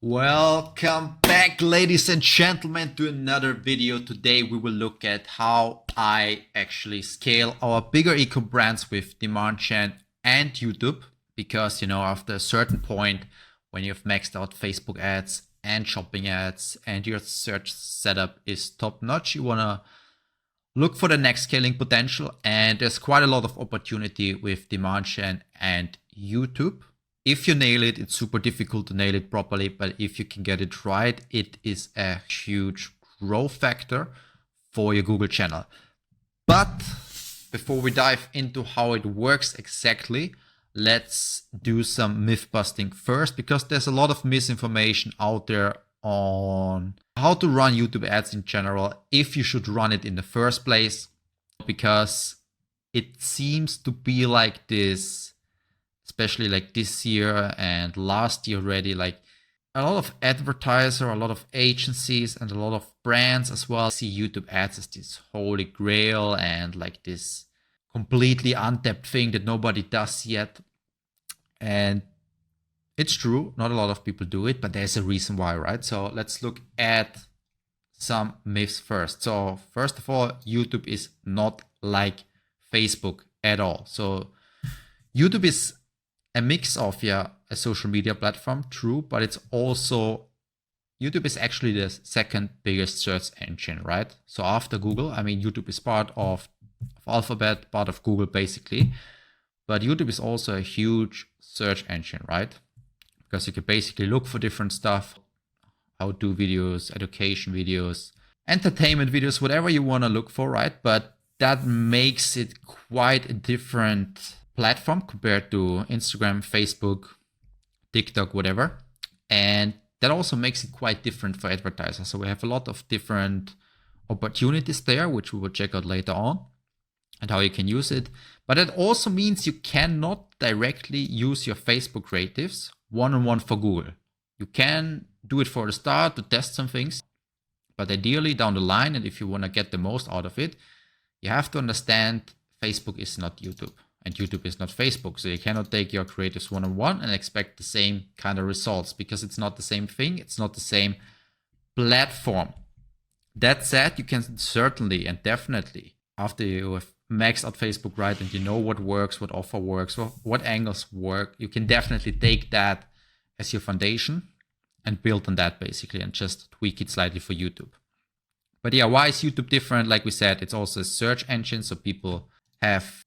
Welcome back, ladies and gentlemen, to another video. Today we will look at how I actually scale our bigger eco brands with demand gen and YouTube. Because, after a certain point, when you've maxed out Facebook ads and shopping ads and your search setup is top notch, you want to look for the next scaling potential. And there's quite a lot of opportunity with demand gen and YouTube. If you nail it, it's super difficult to nail it properly, but if you can get it right, it is a huge growth factor for your Google channel. But before we dive into how it works exactly, let's do some myth busting first, because there's a lot of misinformation out there on how to run YouTube ads in general, if you should run it in the first place, because it seems to be like this, especially like this year and last year already, like a lot of advertisers, a lot of agencies and a lot of brands as well see YouTube ads as this holy grail and like this completely untapped thing that nobody does yet. And it's true, not a lot of people do it, but there's a reason why, right? So let's look at some myths first. So first of all, YouTube is not like Facebook at all. So YouTube is a mix of, a social media platform, true, but it's also, YouTube is actually the second biggest search engine, right? So after Google, YouTube is part of Alphabet, part of Google basically, but YouTube is also a huge search engine, right? Because you can basically look for different stuff, how-to videos, education videos, entertainment videos, whatever you want to look for, right? But that makes it quite a different platform compared to Instagram, Facebook, TikTok, whatever. And that also makes it quite different for advertisers. So we have a lot of different opportunities there, which we will check out later on and how you can use it. But it also means you cannot directly use your Facebook creatives one-on-one for Google. You can do it for the start to test some things, but ideally down the line, and if you want to get the most out of it, you have to understand Facebook is not YouTube. And YouTube is not Facebook. So you cannot take your creatives one-on-one and expect the same kind of results, because it's not the same thing. It's not the same platform. That said, you can certainly and definitely, after you have maxed out Facebook, right, and you know what works, what offer works, what angles work, you can definitely take that as your foundation and build on that basically and just tweak it slightly for YouTube. But yeah, why is YouTube different? Like we said, it's also a search engine. So people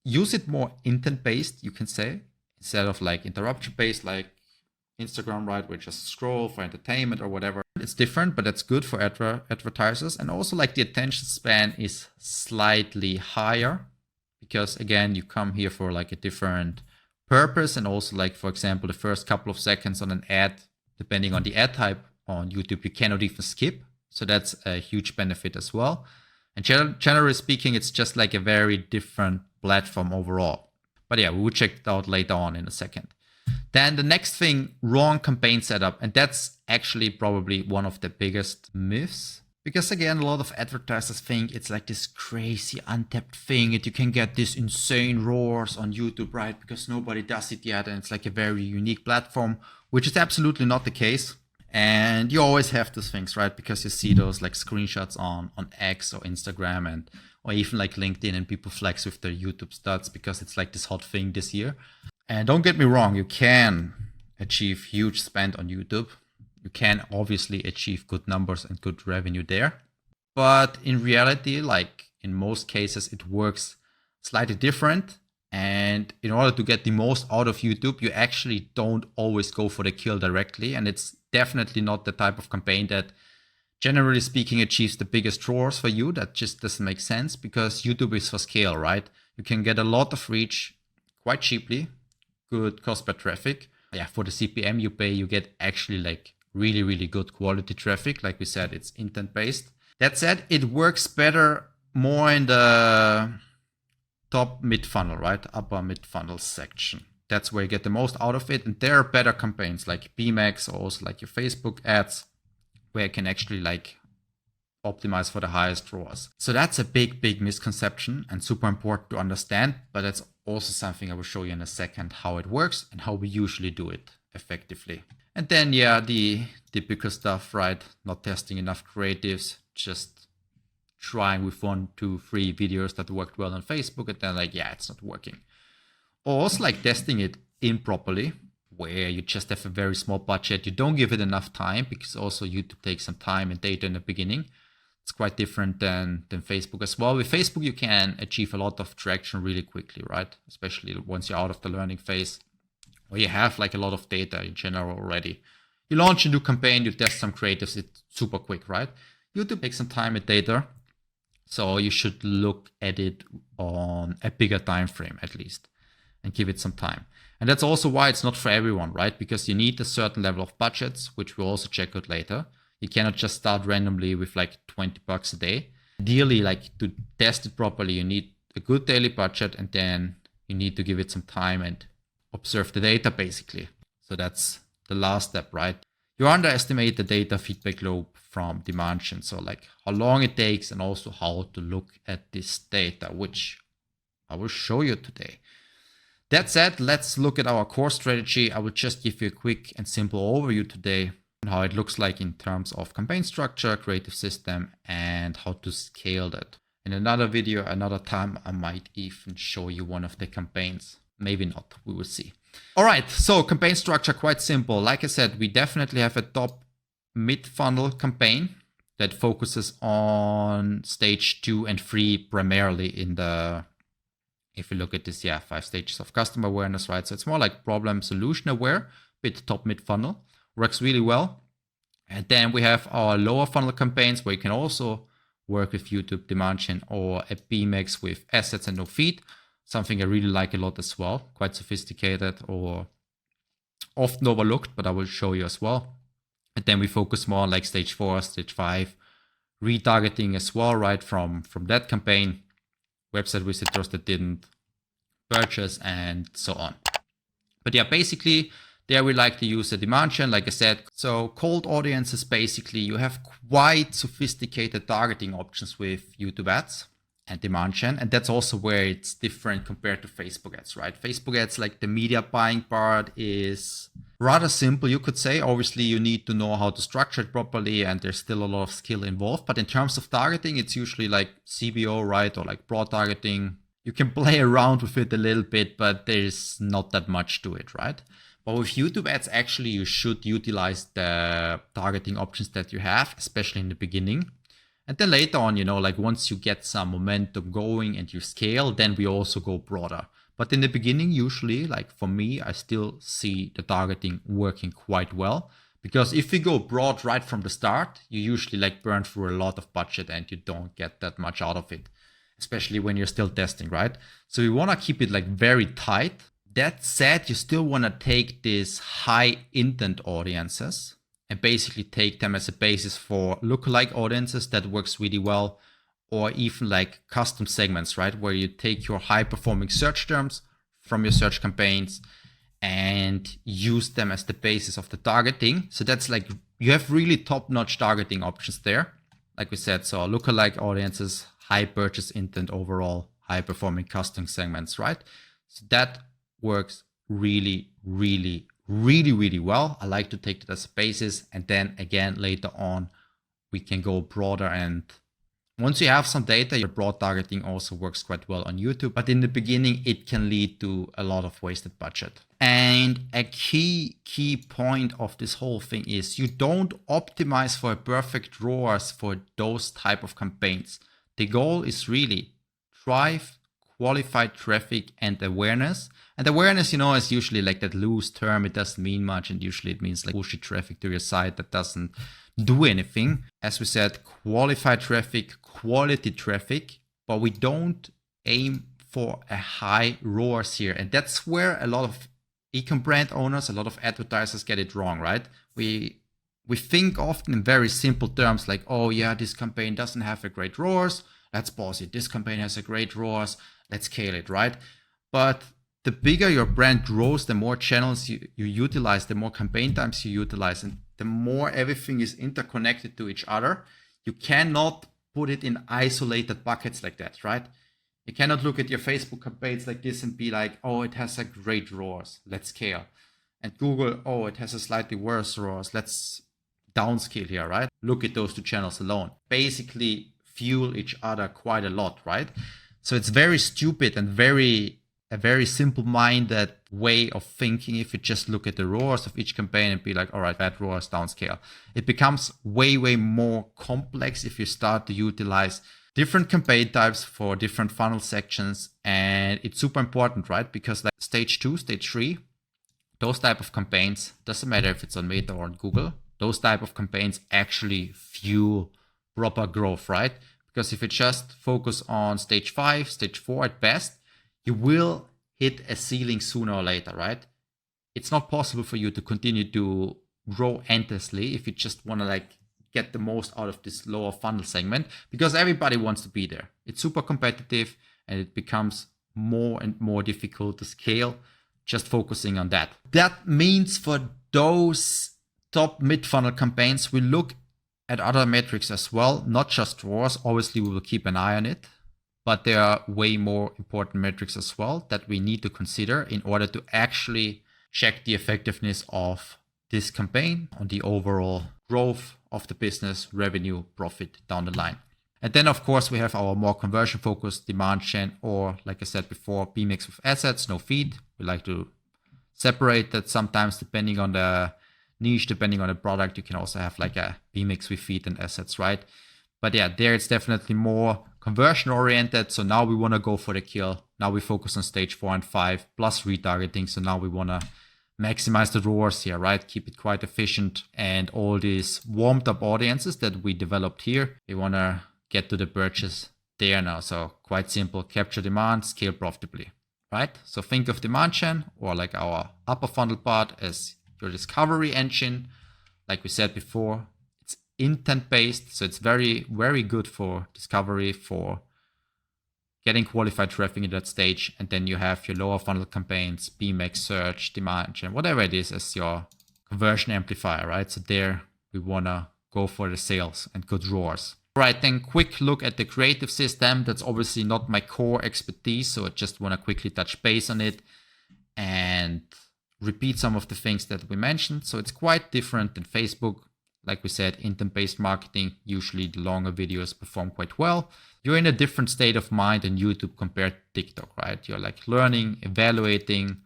use it more intent-based, you can say, instead of like interruption-based, like Instagram, right, where you just scroll for entertainment or whatever. It's different, but that's good for advertisers. And also like the attention span is slightly higher, because again, you come here for like a different purpose. And also like, for example, the first couple of seconds on an ad, depending on the ad type on YouTube, you cannot even skip. So that's a huge benefit as well. And generally speaking, it's just like a very different platform overall. But yeah, we will check it out later on in a second. Then the next thing, wrong campaign setup. And that's actually probably one of the biggest myths. Because again, a lot of advertisers think it's like this crazy untapped thing that you can get this insane ROAS on YouTube, right? Because nobody does it yet. And it's like a very unique platform, which is absolutely not the case. And you always have those things, right? Because you see those like screenshots on X or Instagram or even like LinkedIn, and people flex with their YouTube stats because it's like this hot thing this year. And don't get me wrong, you can achieve huge spend on YouTube. You can obviously achieve good numbers and good revenue there. But in reality, like in most cases, it works slightly different. And in order to get the most out of YouTube, you actually don't always go for the kill directly. And it's definitely not the type of campaign that, generally speaking, achieves the biggest ROAS for you. That just doesn't make sense, because YouTube is for scale, right? You can get a lot of reach quite cheaply, good cost per traffic. Yeah, for the CPM you pay, you get actually like really, really good quality traffic. Like we said, it's intent-based. That said, it works better more in the top mid-funnel, right? Upper mid-funnel section. That's where you get the most out of it. And there are better campaigns like PMax, or also like your Facebook ads, where you can actually like optimize for the highest ROAS. So that's a big misconception and super important to understand. But that's also something I will show you in a second, how it works and how we usually do it effectively. And then, yeah, the typical stuff, right? Not testing enough creatives, just trying with 1, 2, 3 videos that worked well on Facebook, and then like, yeah, it's not working. Or also like testing it improperly, where you just have a very small budget. You don't give it enough time, because also YouTube takes some time and data in the beginning. It's quite different than Facebook as well. With Facebook, you can achieve a lot of traction really quickly, right? Especially once you're out of the learning phase, or you have like a lot of data in general already. You launch a new campaign, you test some creatives, it's super quick, right? YouTube takes some time and data, so you should look at it on a bigger time frame at least, and give it some time. And that's also why it's not for everyone, right? Because you need a certain level of budgets, which we'll also check out later. You cannot just start randomly with like $20 a day. Ideally, like to test it properly, you need a good daily budget, and then you need to give it some time and observe the data basically. So that's the last step, right? You underestimate the data feedback loop from demand gen. So like how long it takes, and also how to look at this data, which I will show you today. That said, let's look at our core strategy. I will just give you a quick and simple overview today on how it looks like in terms of campaign structure, creative system, and how to scale that. In another video, another time, I might even show you one of the campaigns. Maybe not, we will see. All right, so campaign structure, quite simple. Like I said, we definitely have a top mid-funnel campaign that focuses on stage 2 and 3 primarily in the, if you look at this, 5 stages of customer awareness, right? So it's more like problem solution aware, bit top mid-funnel, works really well. And then we have our lower funnel campaigns where you can also work with YouTube demand gen or a PMax with assets and no feed. Something I really like a lot as well, quite sophisticated or often overlooked, but I will show you as well. And then we focus more on like stage 4, stage 5, retargeting as well, right? From that campaign, website visitors that didn't purchase and so on. But yeah, basically there we like to use a demand gen, like I said. So cold audiences, basically you have quite sophisticated targeting options with YouTube ads and demand gen. And that's also where it's different compared to Facebook ads, right? Facebook ads, like the media buying part is rather simple, you could say. Obviously you need to know how to structure it properly, and there's still a lot of skill involved. But in terms of targeting, it's usually like CBO, right? Or like broad targeting. You can play around with it a little bit, but there's not that much to it, right? But with YouTube ads, actually, you should utilize the targeting options that you have, especially in the beginning. And then later on, you know, like once you get some momentum going and you scale, then we also go broader. But in the beginning, usually, like for me, I still see the targeting working quite well. Because if you go broad right from the start, you usually like burn through a lot of budget and you don't get that much out of it, especially when you're still testing, right? So you want to keep it like very tight. That said, you still want to take these high intent audiences and basically take them as a basis for lookalike audiences that works really well, or even like custom segments, right? Where you take your high performing search terms from your search campaigns and use them as the basis of the targeting. So that's like, you have really top-notch targeting options there. Like we said, so lookalike audiences, high purchase intent overall, high performing custom segments, right? So that works really, really, really, really well. I like to take that as a basis. And then again, later on, we can go broader. And once you have some data, your broad targeting also works quite well on YouTube. But in the beginning, it can lead to a lot of wasted budget. And a key point of this whole thing is you don't optimize for a perfect ROAS for those type of campaigns. The goal is really drive qualified traffic and awareness. And awareness, you know, is usually like that loose term. It doesn't mean much. And usually it means like bullshit traffic to your site that doesn't do anything. As we said, qualified traffic, quality traffic, but we don't aim for a high ROAS here. And that's where a lot of eCom brand owners, a lot of advertisers get it wrong, right? We think often in very simple terms like, oh yeah, this campaign doesn't have a great ROAS. Let's pause it. This campaign has a great ROAS. Let's scale it, right? But the bigger your brand grows, the more channels you utilize, the more campaign times you utilize, and the more everything is interconnected to each other. You cannot put it in isolated buckets like that, right? You cannot look at your Facebook campaigns like this and be like, oh, it has a great ROAS, let's scale. And Google, oh, it has a slightly worse ROAS, let's downscale here, right? Look at those two channels alone. Basically fuel each other quite a lot, right? So it's very stupid and a very simple-minded way of thinking if you just look at the ROAS of each campaign and be like, all right, that ROAS downscale. It becomes way more complex if you start to utilize different campaign types for different funnel sections. And it's super important, right? Because like stage 2, stage 3, those type of campaigns, doesn't matter if it's on Meta or on Google, those type of campaigns actually fuel proper growth, right? Because if you just focus on stage 5, stage 4 at best, you will hit a ceiling sooner or later, right? It's not possible for you to continue to grow endlessly if you just want to like get the most out of this lower funnel segment, because everybody wants to be there. It's super competitive and it becomes more and more difficult to scale just focusing on that. That means for those top mid-funnel campaigns, we look at other metrics as well, not just ROAS. Obviously, we will keep an eye on it, but there are way more important metrics as well that we need to consider in order to actually check the effectiveness of this campaign on the overall growth of the business, revenue, profit down the line. And then, of course, we have our more conversion-focused demand gen, or like I said before, PMix with assets, no feed. We like to separate that sometimes depending on the niche, depending on the product. You can also have like a PMix with feed and assets, right? But yeah, there it's definitely more conversion oriented. So now we want to go for the kill. Now we focus on stage 4 and 5 plus retargeting. So now we want to maximize the ROAS here, right? Keep it quite efficient. And all these warmed up audiences that we developed here, we want to get to the purchase there now. So quite simple, capture demand, scale profitably, right? So think of demand gen or like our upper funnel part as your discovery engine. Like we said before, it's intent based. So it's very good for discovery, for getting qualified traffic at that stage. And then you have your lower funnel campaigns, PMX, search, demand gen, whatever it is as your conversion amplifier, right? So there we want to go for the sales and good ROAS. Right, then quick look at the creative system. That's obviously not my core expertise, so I just want to quickly touch base on it and repeat some of the things that we mentioned. So it's quite different than Facebook. Like we said, intent-based marketing, usually the longer videos perform quite well. You're in a different state of mind than YouTube compared to TikTok, right? You're like learning, evaluating,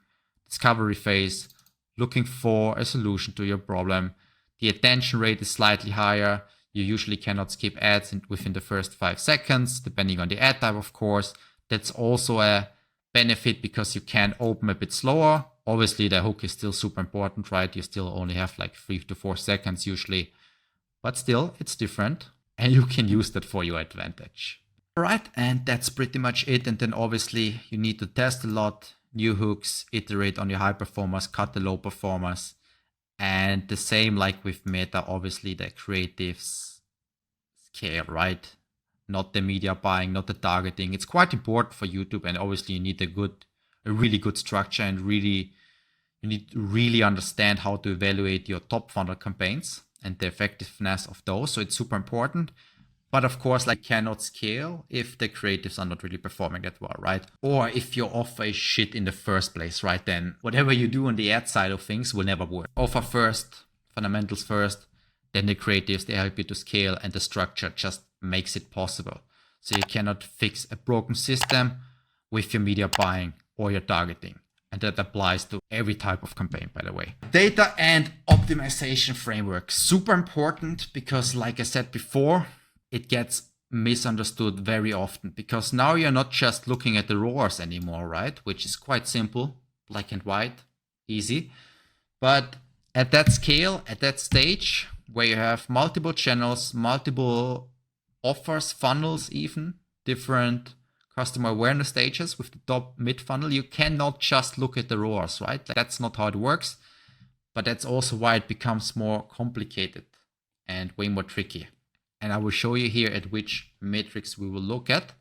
discovery phase, looking for a solution to your problem. The attention rate is slightly higher. You usually cannot skip ads within the first 5 seconds, depending on the ad type, of course. That's also a benefit because you can open a bit slower. Obviously, the hook is still super important, right? You still only have like 3 to 4 seconds usually, but still it's different and you can use that for your advantage. All right, and that's pretty much it. And then obviously you need to test a lot, new hooks, iterate on your high performers, cut the low performers. And the same like with Meta, obviously the creatives scale, right? Not the media buying, not the targeting. It's quite important for YouTube, and obviously you need a really good structure, and you need to really understand how to evaluate your top funnel campaigns and the effectiveness of those. So it's super important. But of course, like cannot scale if the creatives are not really performing that well, right? Or if your offer is shit in the first place, right? Then whatever you do on the ad side of things will never work. Offer first, fundamentals first, then the creatives, they help you to scale, and the structure just makes it possible. So you cannot fix a broken system with your media buying or your targeting. And that applies to every type of campaign, by the way. Data and optimization framework, super important because like I said before, it gets misunderstood very often because now you're not just looking at the ROAS anymore, right? Which is quite simple, black and white, easy. But at that scale, at that stage, where you have multiple channels, multiple offers, funnels even, different customer awareness stages with the top mid funnel, you cannot just look at the ROAS, right? That's not how it works. But that's also why it becomes more complicated and way more tricky. And I will show you here at which metrics we will look at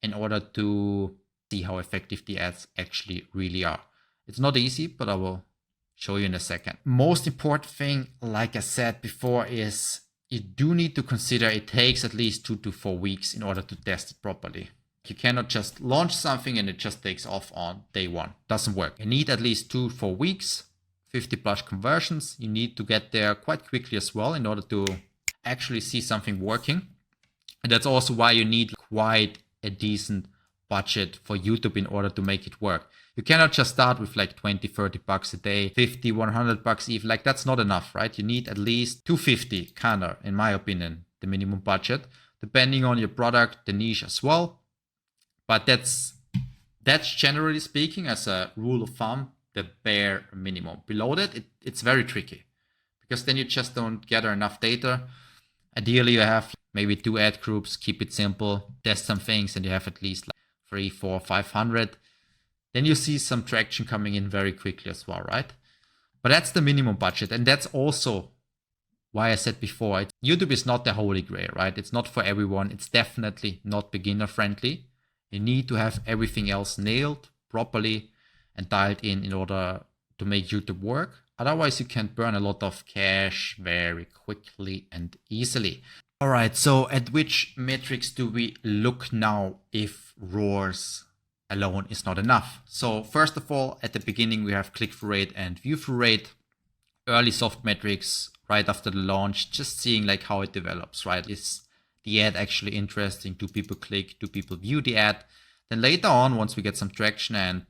in order to see how effective the ads actually really are. It's not easy, but I will show you in a second. Most important thing, like I said before, is you do need to consider it takes at least 2 to 4 weeks in order to test it properly. You cannot just launch something and it just takes off on day one. Doesn't work. You need at least 2 to 4 weeks 50 plus conversions. You need to get there quite quickly as well in order to actually see something working. And that's also why you need quite a decent budget for YouTube in order to make it work. You cannot just start with like 20, 30 bucks a day, 50, 100 bucks even. Like that's not enough, right? You need at least 250 kind of, in my opinion, the minimum budget, depending on your product, the niche as well. But that's generally speaking, as a rule of thumb, the bare minimum. Below that, it's very tricky because then you just don't gather enough data. Ideally, you have maybe 2 ad groups, keep it simple, test some things, and you have at least like 3, 4, 500. Then you see some traction coming in very quickly as well, right? But that's the minimum budget. And that's also why I said before, YouTube is not the holy grail, right? It's not for everyone. It's definitely not beginner friendly. You need to have everything else nailed properly and dialed in order to make YouTube work. Otherwise, you can burn a lot of cash very quickly and easily. All right, so at which metrics do we look now if ROAS alone is not enough? So first of all, at the beginning, we have click-through rate and view-through rate, early soft metrics right after the launch, just seeing like how it develops, right? Is the ad actually interesting? Do people click? Do people view the ad? Then later on, once we get some traction and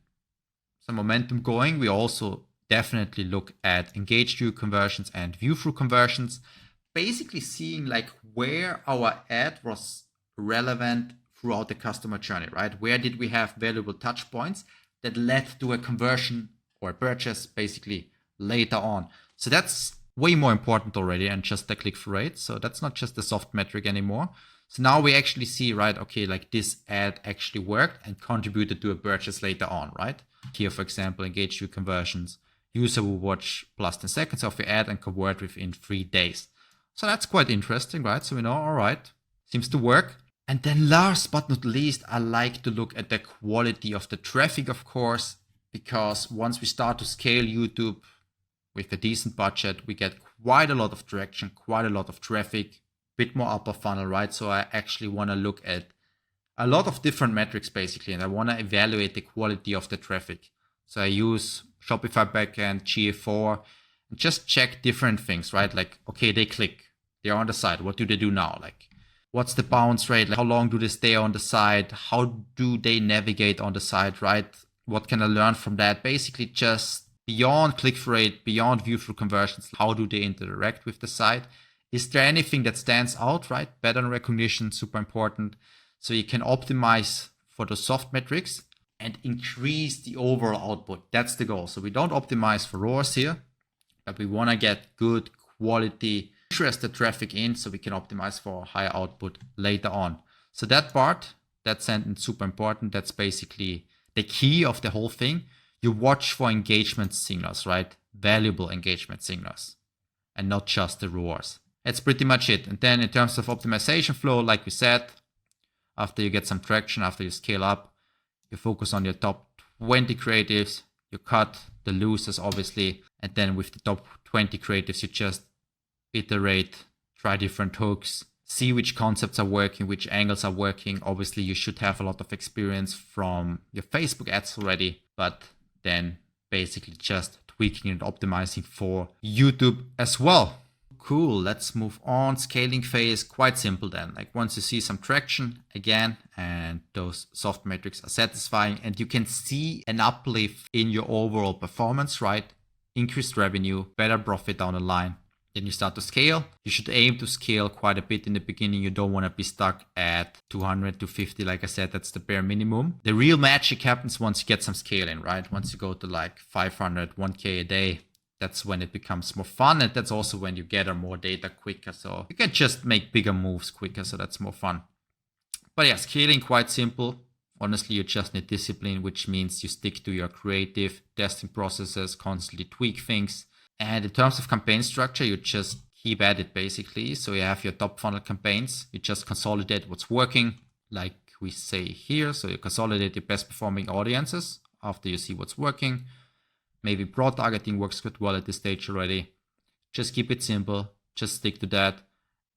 some momentum going, we also definitely look at engaged view conversions and view through conversions, basically seeing like where our ad was relevant throughout the customer journey, right? Where did we have valuable touch points that led to a conversion or a purchase basically later on? So that's way more important already than just the click-through rate. So that's not just a soft metric anymore. So now we actually see, right, okay, like this ad actually worked and contributed to a purchase later on, right? Here, for example, engaged view conversions. User will watch plus 10 seconds of your ad and convert within 3 days. So that's quite interesting, right? So we know, all right, seems to work. And then last but not least, I like to look at the quality of the traffic, of course, because once we start to scale YouTube with a decent budget, we get quite a lot of traction, quite a lot of traffic, bit more upper funnel, right? So I actually want to look at a lot of different metrics basically, and I want to evaluate the quality of the traffic. So I use Shopify backend, GA4, and just check different things, right? Like, okay, they click, they're on the site. What do they do now? Like, what's the bounce rate? Like, how long do they stay on the site? How do they navigate on the site, right? What can I learn from that? Basically just beyond click-through rate, beyond view-through conversions, how do they interact with the site? Is there anything that stands out, right? Pattern recognition, super important. So you can optimize for the soft metrics and increase the overall output. That's the goal. So we don't optimize for ROAS here, but we want to get good quality, interested traffic in so we can optimize for higher output later on. So that part, that sentence, super important. That's basically the key of the whole thing. You watch for engagement signals, right? Valuable engagement signals and not just the ROAS. That's pretty much it. And then in terms of optimization flow, like we said, after you get some traction, after you scale up, you focus on your top 20 creatives, you cut the losers, obviously. And then with the top 20 creatives, you just iterate, try different hooks, see which concepts are working, which angles are working. Obviously, you should have a lot of experience from your Facebook ads already, but then basically just tweaking and optimizing for YouTube as well. Cool, let's move on. Scaling phase, quite simple then. Like once you see some traction again, and those soft metrics are satisfying and you can see an uplift in your overall performance, right? Increased revenue, better profit down the line. Then you start to scale. You should aim to scale quite a bit in the beginning. You don't want to be stuck at 200 to 50. Like I said, that's the bare minimum. The real magic happens once you get some scaling, right? Once you go to like 500, 1K a day, that's when it becomes more fun. And that's also when you gather more data quicker. So you can just make bigger moves quicker. So that's more fun. But yeah, scaling quite simple. Honestly, you just need discipline, which means you stick to your creative testing processes, constantly tweak things. And in terms of campaign structure, you just keep at it basically. So you have your top funnel campaigns. You just consolidate what's working, like we say here. So you consolidate your best performing audiences after you see what's working. Maybe broad targeting works quite well at this stage already. Just keep it simple. Just stick to that.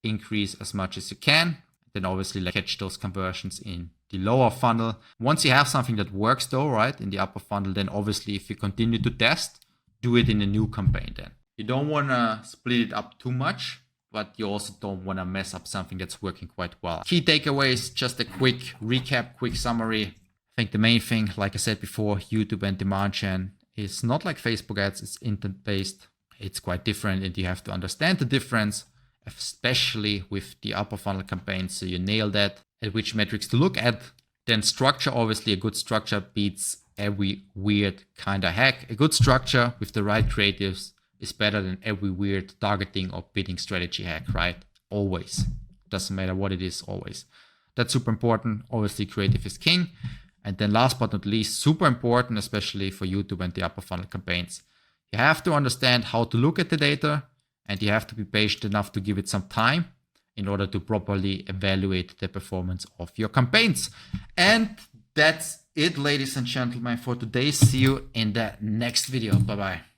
Increase as much as you can. Then obviously like catch those conversions in the lower funnel. Once you have something that works though, right, in the upper funnel, then obviously if you continue to test, do it in a new campaign then. You don't want to split it up too much, but you also don't want to mess up something that's working quite well. Key takeaways, just a quick recap, quick summary. I think the main thing, like I said before, YouTube and demand gen is not like Facebook ads, it's intent-based. It's quite different and you have to understand the difference, especially with the upper funnel campaigns. So you nail that at which metrics to look at. Then structure, obviously a good structure beats every weird kind of hack. A good structure with the right creatives is better than every weird targeting or bidding strategy hack, right? Always. Doesn't matter what it is, always. That's super important. Obviously, creative is king. And then last but not least, super important, especially for YouTube and the upper funnel campaigns. You have to understand how to look at the data and you have to be patient enough to give it some time in order to properly evaluate the performance of your campaigns. And that's it, ladies and gentlemen, for today. See you in the next video. Bye-bye.